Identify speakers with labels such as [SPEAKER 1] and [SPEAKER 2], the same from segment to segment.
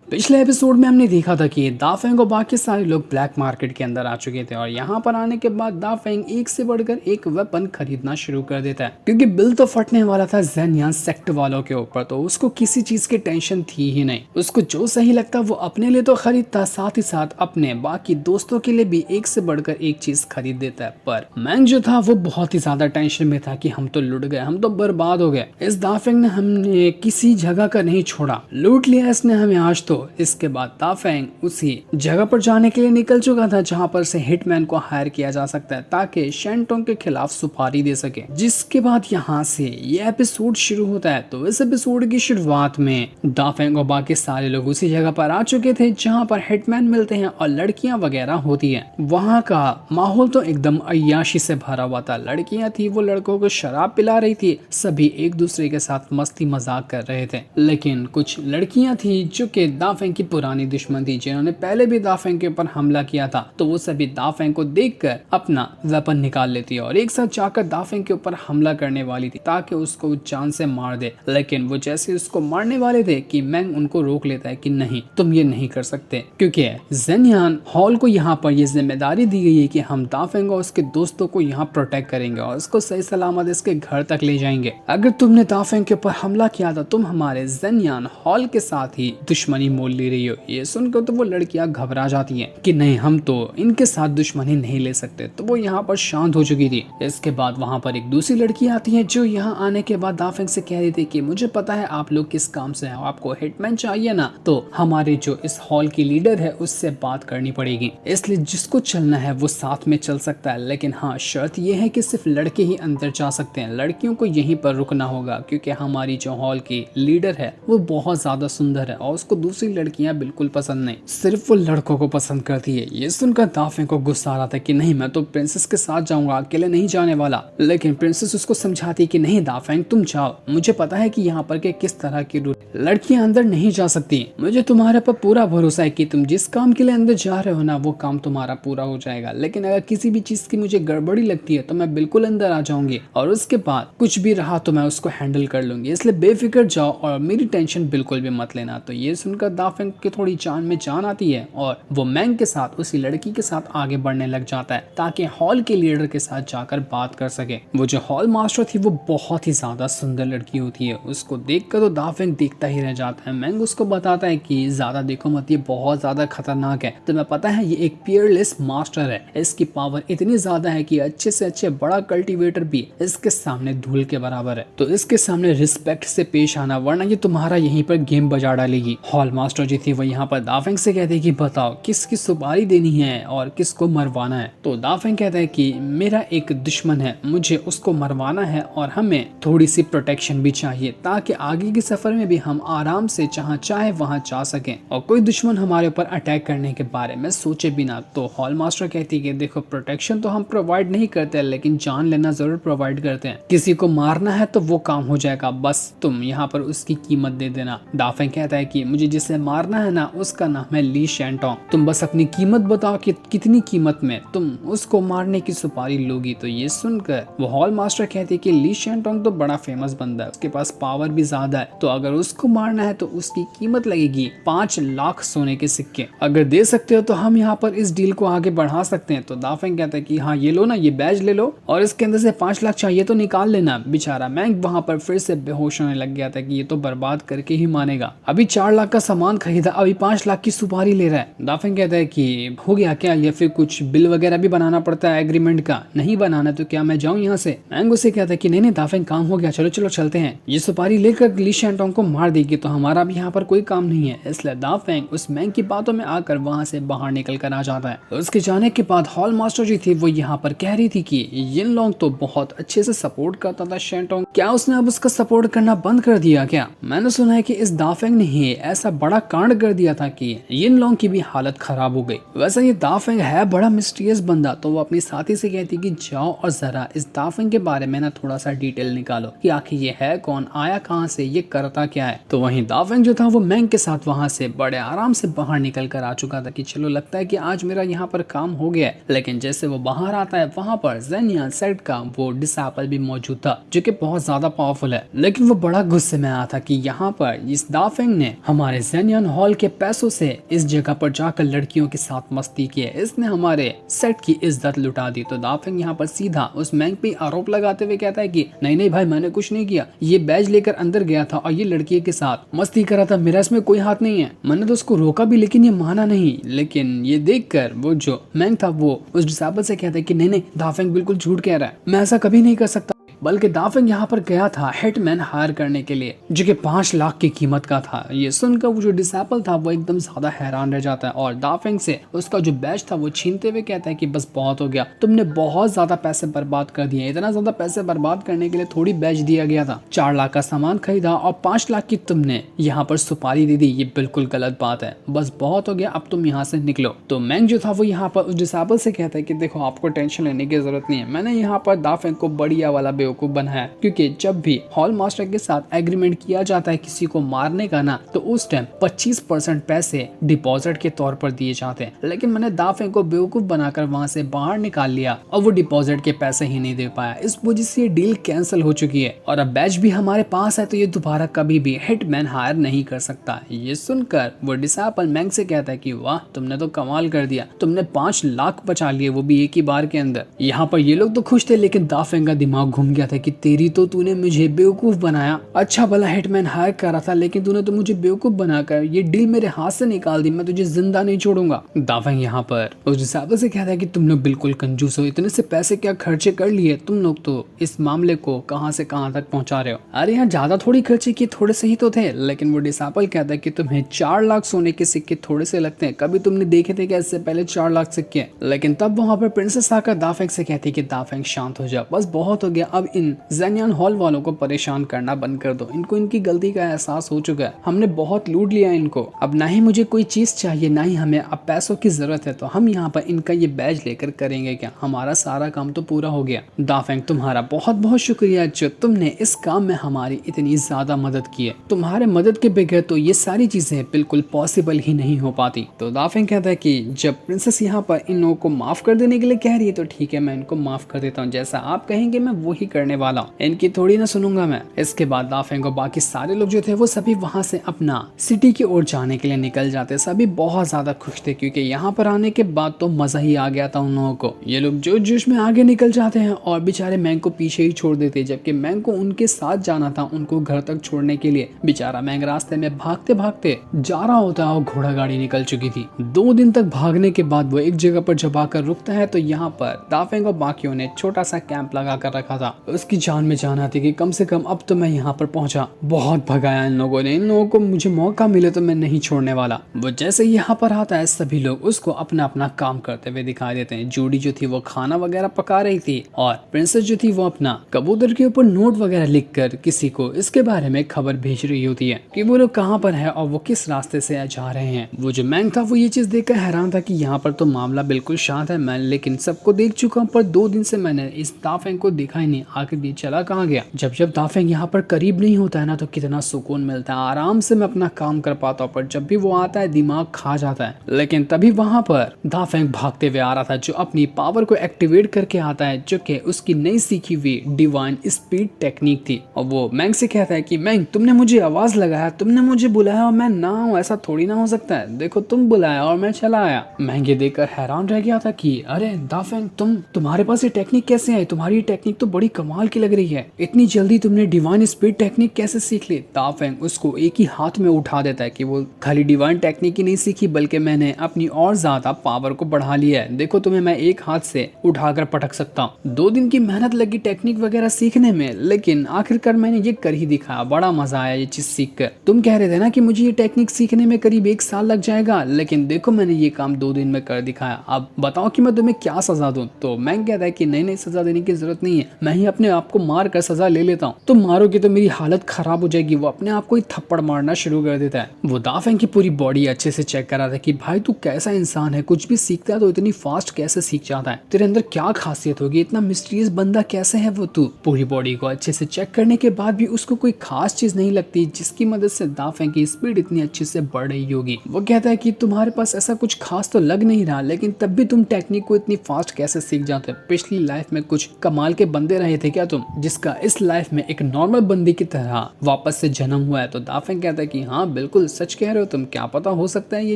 [SPEAKER 1] पिछले एपिसोड में हमने देखा था कि दाफेंग और बाकी सारे लोग ब्लैक मार्केट के अंदर आ चुके थे और यहाँ पर आने के बाद दाफेंग एक से बढ़कर एक वेपन खरीदना शुरू कर देता है क्योंकि बिल तो फटने वाला था ज़ेन्यान सेक्ट वालों के ऊपर। तो उसको किसी चीज की टेंशन थी ही नहीं, उसको जो सही लगता वो अपने लिए तो खरीदता, साथ ही साथ अपने बाकी दोस्तों के लिए भी एक से बढ़कर एक चीज खरीद देता है। पर मैंग जो था वो बहुत ही ज्यादा टेंशन में था कि हम तो लुट गए, हम तो बर्बाद हो गए। इस दाफेंग ने हमने किसी जगह का नहीं छोड़ा, लूट लिया इसने हमें आज तो। इसके बाद दाफेंग उसी जगह पर जाने के लिए निकल चुका था जहां पर से हिटमैन को हायर किया जा सकता है ताकि शेंटोंग के खिलाफ सुपारी दे सके। जिसके बाद यहाँ से ये एपिसोड शुरू होता है। तो इस एपिसोड की शुरुआत में दाफेंग और बाकी सारे लोग उसी जगह पर आ चुके थे जहाँ पर हिटमैन मिलते हैं और लड़कियां वगैरह होती हैं। वहाँ का माहौल तो एकदम अय्याशी से भरा हुआ था। लड़कियां थी वो लड़कों को शराब पिला रही थी, सभी एक दूसरे के साथ मस्ती मजाक कर रहे थे। लेकिन कुछ लड़कियां थी जो कि दाफेंग की पुरानी दुश्मन थी, जिन्होंने पहले भी दाफेंग के ऊपर हमला किया था। तो वो सभी दाफेंग को देखकर अपना वेपन निकाल लेती है और एक साथ जाकर दाफेंग के ऊपर हमला करने वाली थी ताकि उसको जान से मार दे। लेकिन वो जैसे उसको मारने वाले थे कि मैंग उनको रोक लेता है कि नहीं, तुम ये नहीं कर सकते, क्योंकि ज़ेन्यान हॉल को यहाँ पर ये जिम्मेदारी दी गई है कि हम दाफेंग और उसके दोस्तों को यहाँ प्रोटेक्ट करेंगे और उसको सही सलामत इसके घर तक ले जाएंगे। अगर तुमने दाफेंग के ऊपर हमला किया था, तुम हमारे ज़ेन्यान हॉल के साथ ही दुश्मनी मोल ले रही हो। ये सुनकर तो वो लड़कियां घबरा जाती हैं कि नहीं, हम तो इनके साथ दुश्मनी नहीं ले सकते। तो वो यहाँ पर शांत हो चुकी थी। इसके बाद वहाँ पर एक दूसरी लड़की आती है जो यहाँ आने के बाद दाफेंग से कह रही थी कि मुझे पता है आप लोग किस काम से हैं, आपको हिटमैन चाहिए ना, तो हमारे जो इस हॉल की लीडर है उससे बात करनी पड़ेगी, इसलिए जिसको चलना है वो साथ में चल सकता है। लेकिन हाँ, शर्त यह है कि सिर्फ लड़के ही अंदर जा सकते हैं, लड़कियों को यहीं पर रुकना होगा क्योंकि हमारी जो हॉल की लीडर है वो बहुत ज्यादा सुंदर है और उसको दूसरी लड़कियां बिल्कुल पसंद नहीं, सिर्फ वो लड़कों को पसंद करती है। ये सुनकर दाफेंग को गुस्सा आ रहा था कि नहीं, मैं तो प्रिंसेस के साथ जाऊंगा, अकेले नहीं जाने वाला। लेकिन प्रिंसेस उसको समझाती कि नहीं दाफेंग, तुम जाओ, मुझे पता है कि यहाँ पर के किस तरह की रूल, लड़कियां अंदर नहीं जा सकती। मुझे तुम्हारे पर पूरा भरोसा है कि तुम जिस काम के लिए अंदर जा रहे हो ना, वो काम तुम्हारा पूरा हो जाएगा। लेकिन अगर किसी भी चीज की मुझे गड़बड़ी लगती है तो मैं बिल्कुल अंदर आ जाऊंगी और उसके बाद कुछ भी रहा तो मैं उसको हैंडल कर लूंगी, इसलिए बेफिक्र जाओ और मेरी टेंशन बिल्कुल भी मत लेना। तो ये सुनकर दाफेंग की थोड़ी जान में जान आती है और वो मैंग के साथ उसी लड़की के साथ आगे बढ़ने लग जाता है ताकि हॉल के लीडर के साथ जाकर बात कर सके। वो जो हॉल मास्टर थी वो बहुत ही ज्यादा सुंदर लड़की होती है, उसको देखकर तो दाफेंग देखता ही रह जाता है। मैंग उसको बताता है कि ज्यादा देखो मत, ये बहुत ज्यादा खतरनाक है, तुम्हें पता है ये एक पियरलेस मास्टर है, इसकी पावर इतनी ज्यादा है कि अच्छे से अच्छे बड़ा कल्टीवेटर भी इसके सामने धूल के बराबर है। तो इसके सामने रिस्पेक्ट से पेश आना, वरना ये तुम्हारा यहीं पर गेम बजा डालेगी। हॉल मास्टर जी थी वो यहाँ पर दाफेंग से कहते हैं कि बताओ किसकी सुपारी देनी है और किसको मरवाना है। तो दाफेंग कहता है कि मेरा एक दुश्मन है, मुझे उसको मरवाना है और हमें थोड़ी सी प्रोटेक्शन भी चाहिए ताकि आगे के सफर में भी हम आराम से जहाँ चाहे वहाँ जा सकें और कोई दुश्मन हमारे ऊपर अटैक करने के बारे में सोचे बिना। तो हॉल मास्टर कहती है कि देखो, प्रोटेक्शन तो हम प्रोवाइड नहीं करते लेकिन जान लेना जरूर प्रोवाइड करते हैं, किसी को मारना है तो वो काम हो जाएगा, बस तुम यहाँ पर उसकी कीमत दे देना। दाफेंग कहता है कि मुझे जिसे मारना है ना उसका नाम है ली शेंटोंग, तुम बस अपनी कीमत बताओ कि कितनी कीमत में तुम उसको मारने की सुपारी लोगी। तो ये सुनकर वो हॉल मास्टर कहते हैं कि ली शेंटोंग तो बड़ा फेमस बंदा है, उसके पास पावर भी ज्यादा है, तो अगर उसको मारना है तो उसकी कीमत लगेगी 5 लाख सोने के सिक्के, अगर दे सकते हो तो हम यहाँ पर इस डील को आगे बढ़ा सकते हैं। तो दाफेंग कहता है कि हाँ ये लो ना, ये बैज ले लो और इसके अंदर से 5 लाख चाहिए तो निकाल लेना। बेचारा मैंग वहाँ पर फिर से बेहोश होने लग गया था कि ये तो बर्बाद करके ही मानेगा, अभी 4 लाख का सामान खरीदा, अभी 5 लाख की सुपारी ले रहा है। दाफेंग कहता है कि हो गया क्या, या फिर कुछ बिल वगैरह भी बनाना पड़ता है एग्रीमेंट का, नहीं बनाना तो क्या मैं जाऊं यहाँ से। मैंग उसे कहता है कि नहीं दाफेंग, काम हो गया, चलो चलो चलते हैं, ये सुपारी लेकर ली शेंटोंग को मार देगी तो हमारा भी यहाँ पर कोई काम नहीं है। इसलिए दाफेंग उस मैंग की बातों में आकर वहाँ से बाहर निकल कर आ जाता है। तो उसके जाने के बाद हॉल मास्टर जी थी वो यहाँ पर कह रही थी कि यिन लोंग तो बहुत अच्छे से सपोर्ट करता था शेंटोंग, क्या उसने अब उसका सपोर्ट करना बंद कर दिया क्या? मैंने सुना है कि इस दाफेंग ने ही ऐसा बड़ा कांड कर दिया था कि यिन लोंग की भी हालत खराब हो गई। वैसे ये दाफेंग है बड़ा मिस्टीरियस बंदा, तो वो अपनी साथी से कहती कि जाओ और जरा इस दाफेंग के बारे में ना थोड़ा सा डिटेल निकालो कि आखिर ये है कौन, आया कहाँ से, ये करता क्या है। तो वहीं दाफेंग जो था वो मैंग के साथ वहाँ से बड़े आराम से बाहर निकल कर आ चुका था कि चलो लगता है कि आज मेरा यहाँ पर काम हो गया है। लेकिन जैसे वो बाहर आता है वहाँ पर ज़ेन्यान सेक्ट का वो डिसाइपल भी मौजूद था जो कि बहुत ज्यादा पावरफुल है। लेकिन वो बड़ा गुस्से में आया था कि यहाँ पर इस दाफेंग ने हमारे जेनियन हॉल के पैसों से इस जगह पर जाकर लड़कियों के साथ मस्ती की है, इसने हमारे सेट की इज्जत लुटा दी। तो दाफेंग यहाँ पर सीधा उस मैंग पे आरोप लगाते हुए कहता है कि नहीं नहीं भाई, मैंने कुछ नहीं किया, ये बैज लेकर अंदर गया था और ये लड़की के साथ मस्ती करा था, मेरा इसमें कोई हाथ नहीं है। मैंने तो उसको रोका भी लेकिन ये माना नहीं। लेकिन ये देखकर वो जो मैंग था वो उस डिसेबल से कहता है कि नहीं नहीं, दाफेंग बिल्कुल झूठ कह रहा है, मैं ऐसा कभी नहीं कर सकता। बल्कि दाफेंग यहाँ पर गया था हिटमैन हायर करने के लिए जो कि 5 लाख की कीमत का था। ये सुनकर वो जो डिसेबल था वो एकदम ज्यादा हैरान रह जाता है और दाफेंग से उसका जो बैच था वो छीनते हुए कहता है कि बस बहुत हो गया, तुमने बहुत ज्यादा पैसे बर्बाद कर दिए। इतना ज्यादा पैसे बर्बाद करने के लिए थोड़ी बैच दिया गया था, 4 लाख का सामान खरीदा और 5 लाख की तुमने यहाँ पर सुपारी दे दी, ये बिल्कुल गलत बात है, बस बहुत हो गया, अब तुम यहाँ से निकलो। तो मैंग जो था वो यहाँ पर उस डिसेबल से कहता है कि देखो आपको टेंशन लेने की जरूरत नहीं है, मैंने यहाँ पर दाफेंग को बढ़िया वाला बेवकूफ बनाया, क्योंकि जब भी हॉल मास्टर के साथ एग्रीमेंट किया जाता है किसी को मारने का ना, तो उस टाइम 25% पैसे डिपॉजिट के तौर पर दिए जाते हैं। लेकिन मैंने दाफेंग को बेवकूफ बनाकर वहां से बाहर निकाल लिया और वो डिपॉजिट के पैसे ही नहीं दे पाया, इस वजह से ये डील कैंसिल हो चुकी है और अब बैच भी हमारे पास है, तो ये दोबारा कभी भी हिटमैन हायर नहीं कर सकता। ये सुनकर वो डिसेबल मैंग से कहता है कि वाह, तुमने तो कमाल कर दिया, तुमने 5 लाख बचा लिए, वो भी एक ही बार के अंदर। यहाँ पर ये लोग तो खुश थे, लेकिन दाफेंग का दिमाग घूम गया था कि तेरी तो तूने मुझे बेवकूफ बनाया, अच्छा भला हिटमैन हायर कर रहा था, लेकिन तूने तो मुझे बेवकूफ बनाकर ये डील मेरे हाथ से निकाल दी, मैं तुझे जिंदा नहीं छोड़ूंगा। दाफेंग यहाँ पर उस डिसेबल से कहता है कि तुम लोग बिल्कुल कंजूस हो, इतने से पैसे क्या खर्चे कर लिए, तुम लोग तो इस मामले को कहां से कहां तक पहुंचा रहे हो। अरे यहाँ ज्यादा थोड़ी खर्चे किए, थोड़े से ही तो थे। लेकिन वो डिसेबल कहता है कि तुम्हें 4 लाख सोने के सिक्के थोड़े से लगते हैं, कभी तुमने देखे थे क्या इससे पहले 4 लाख सिक्के। लेकिन तब वहां पर प्रिंसेस आकर दाफेंग से कहती है कि दाफेंग शांत हो जा, बस बहुत हो गया, अब इन जेनियन हॉल वालों को परेशान करना बंद कर दो, इनको इनकी गलती का एहसास हो चुका है, हमने बहुत लूट लिया इनको, अब ना ही मुझे कोई चीज चाहिए ना ही हमें अब पैसों की जरूरत है, तो हम यहाँ पर इनका ये बैज लेकर करेंगे क्या, हमारा सारा काम तो पूरा हो गया। दाफेंग तुम्हारा बहुत बहुत शुक्रिया जो तुमने इस काम में हमारी इतनी ज्यादा मदद की है, तुम्हारे मदद के बगैर तो ये सारी चीजें बिल्कुल पॉसिबल ही नहीं हो पाती। तो दाफेंग कहता है कि जब प्रिंसेस यहाँ पर इन लोगों को माफ कर देने के लिए कह रही है तो ठीक है, मैं इनको माफ कर देता हूँ, जैसा आप कहेंगे मैं वही करने वाला हूँ, इनकी थोड़ी ना सुनूंगा मैं। इसके बाद दाफेंग और बाकी सारे लोग जो थे वो सभी वहां से अपना सिटी की ओर जाने के लिए निकल जाते। सभी बहुत ज्यादा खुश थे क्योंकि यहाँ पर आने के बाद तो मजा ही आ गया था उन लोगों को। ये लोग जोश जोश में आगे निकल जाते हैं और बेचारे मैंग को पीछे ही छोड़ देते, जबकि मैंग को उनके साथ जाना था उनको घर तक छोड़ने के लिए। बेचारा मैंग रास्ते में भागते भागते जा रहा होता है और घोड़ा गाड़ी निकल चुकी थी। 2 दिन तक भागने के बाद वो एक जगह पर जब आकर रुकता है तो यहाँ पर दाफेंग और बाकियों ने छोटा सा कैंप लगा कर रखा था। उसकी जान में जान आती कि कम से कम अब तो मैं यहाँ पर पहुंचा। बहुत भगाया इन लोगों ने, इन लोगों को मुझे मौका मिले तो मैं नहीं छोड़ने वाला। वो जैसे यहाँ पर आता है सभी लोग उसको अपना अपना काम करते हुए दिखाई देते हैं। जूडी जो थी वो खाना वगैरह पका रही थी और प्रिंसेस जो थी वो अपना कबूतर के ऊपर नोट वगैरह लिख कर किसी को इसके बारे में खबर भेज रही होती है कि वो लोग कहाँ पर है और वो किस रास्ते से जा रहे हैं। वो जो मैंग था वो ये चीज देखकर हैरान था कि यहाँ पर तो मामला बिल्कुल शांत है, मैं लेकिन सबको देख चुका हूँ पर 2 दिन से मैंने इस दाफेंग को देखा ही नहीं, आखिर ये चला कहाँ गया। जब दाफेंग यहाँ पर करीब नहीं होता है ना तो कितना सुकून मिलता है, आराम से मैं अपना काम कर पाता हूँ, पर जब भी वो आता है दिमाग खा जाता है। लेकिन तभी वहां पर दाफेंग भागते हुए आ रहा था जो अपनी पावर को एक्टिवेट करके आता है, जो कि उसकी नई सीखी हुई डिवाइन स्पीड टेक्निक थी। और वो मैंग से कहता है कि मैंग तुमने मुझे आवाज लगाया, तुमने मुझे बुलाया और मैं ना हूँ, ऐसा थोड़ी ना हो सकता है, देखो तुम बुलाया और मैं चला आया। मैंग ये देखकर हैरान रह गया था कि अरे दाफेंग तुम्हारे पास ये टेक्निक कैसे आई, तुम्हारी टेक्निक तो बड़ी कमाल की लग रही है, इतनी जल्दी तुमने डिवाइन स्पीड टेक्निक कैसे सीख ली। दाफेंग उसको एक ही हाथ में उठा देता है कि वो खाली डिवाइन टेक्निक ही नहीं सीखी बल्कि मैंने अपनी और ज्यादा पावर को बढ़ा लिया है, देखो तुम्हें मैं एक हाथ से उठाकर पटक सकता हूँ। 2 दिन की मेहनत लगी टेक्निक वगैरह सीखने में, लेकिन आखिरकार मैंने ये कर ही दिखाया, बड़ा मजा आया ये चीज सीख कर। तुम कह रहे थे ना कि मुझे ये टेक्निक सीखने में करीब 1 साल लग जाएगा, लेकिन देखो मैंने ये काम 2 दिन में कर दिखाया, अब बताओ कि मैं तुम्हें क्या सजा दूं। तो मैं कहता है कि नहीं सजा देने की जरूरत नहीं है, मैं ही अपने आप को मार कर सजा ले लेता हूँ, तुम मारोगे तो मेरी हालत खराब हो जाएगी। वो अपने आप को ही थप्पड़ मारना शुरू कर देता है। वो दाफेंग की पूरी बॉडी अच्छे से चेक कर रहा था कि भाई तू कैसा इंसान है, कुछ भी सीखता है तो इतनी फास्ट कैसे सीख जाता है, तेरे अंदर क्या खासियत होगी, इतना मिस्टीरियस बंदा कैसे है वो तू। पूरी बॉडी को अच्छे से चेक करने के बाद भी उसको कोई खास चीज नहीं लगती जिसकी मदद से दाफेंग की स्पीड इतनी अच्छे से बढ़ रही होगी। वो कहता है कि तुम्हारे पास ऐसा कुछ खास तो लग नहीं रहा, लेकिन तब भी तुम टेक्निक को इतनी फास्ट कैसे सीख जाते हो, पिछली लाइफ में कुछ कमाल के बंदे रहे रहे थे क्या तुम, जिसका इस लाइफ में एक नॉर्मल बंदी की तरह वापस से जन्म हुआ है। तो दाफेंग कहता है कि हाँ बिल्कुल सच कह रहे हो तुम, क्या पता हो सकता है ये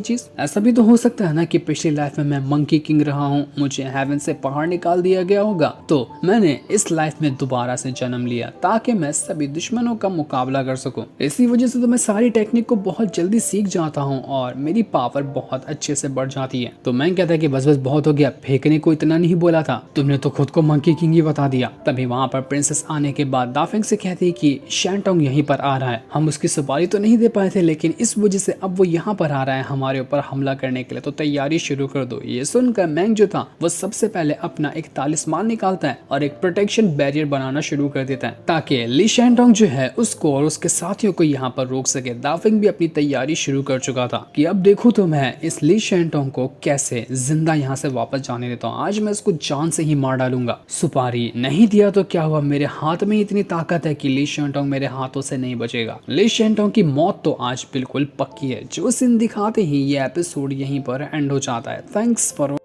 [SPEAKER 1] चीज। ऐसा भी तो हो सकता है ना कि पिछली लाइफ में मैं मंकी किंग रहा हूँ, मुझे हेवन से बाहर निकाल दिया गया होगा, तो मैंने इस लाइफ में दोबारा से जन्म लिया ताकि मैं सभी दुश्मनों का मुकाबला कर सकूं। इसी वजह से तो मैं सारी टेक्निक को बहुत जल्दी सीख जाता हूँ और मेरी पावर बहुत अच्छे से बढ़ जाती है। तो मैं कहता है कि बस बस बहुत हो गया, फेंकने को इतना नहीं बोला था, तुमने तो खुद को मंकी किंग ही बता दिया। तभी वहाँ पर प्रिंसेस आने के बाद दाफेंग से कहती है कि शैनटोंग यहीं पर आ रहा है, हम उसकी सुपारी तो नहीं दे पाए थे लेकिन इस वजह से अब वो यहाँ पर आ रहा है हमारे ऊपर हमला करने के लिए, तो तैयारी शुरू कर दो। ये सुनकर मैंग जो था वो सबसे पहले अपना एक तालिस्मान निकालता है और एक प्रोटेक्शन बैरियर बनाना शुरू कर देता है ताकि ली शैनटोंग जो है उसको और उसके साथियों को यहाँ पर रोक सके। दाफेंग भी अपनी तैयारी शुरू कर चुका था कि अब देखो तो मैं इस ली शैनटोंग को कैसे जिंदा यहाँ से वापस जाने देता हूँ, आज मैं इसको जान से ही मार डालूंगा। सुपारी नहीं दिया तो क्या हुआ, मेरे हाथ में इतनी ताकत है कि ली शैनटोंग मेरे हाथों से नहीं बचेगा। ली शैनटोंग की मौत तो आज बिल्कुल पक्की है। जो सीन दिखाते ही ये एपिसोड यहीं पर एंड हो जाता है। Thanks for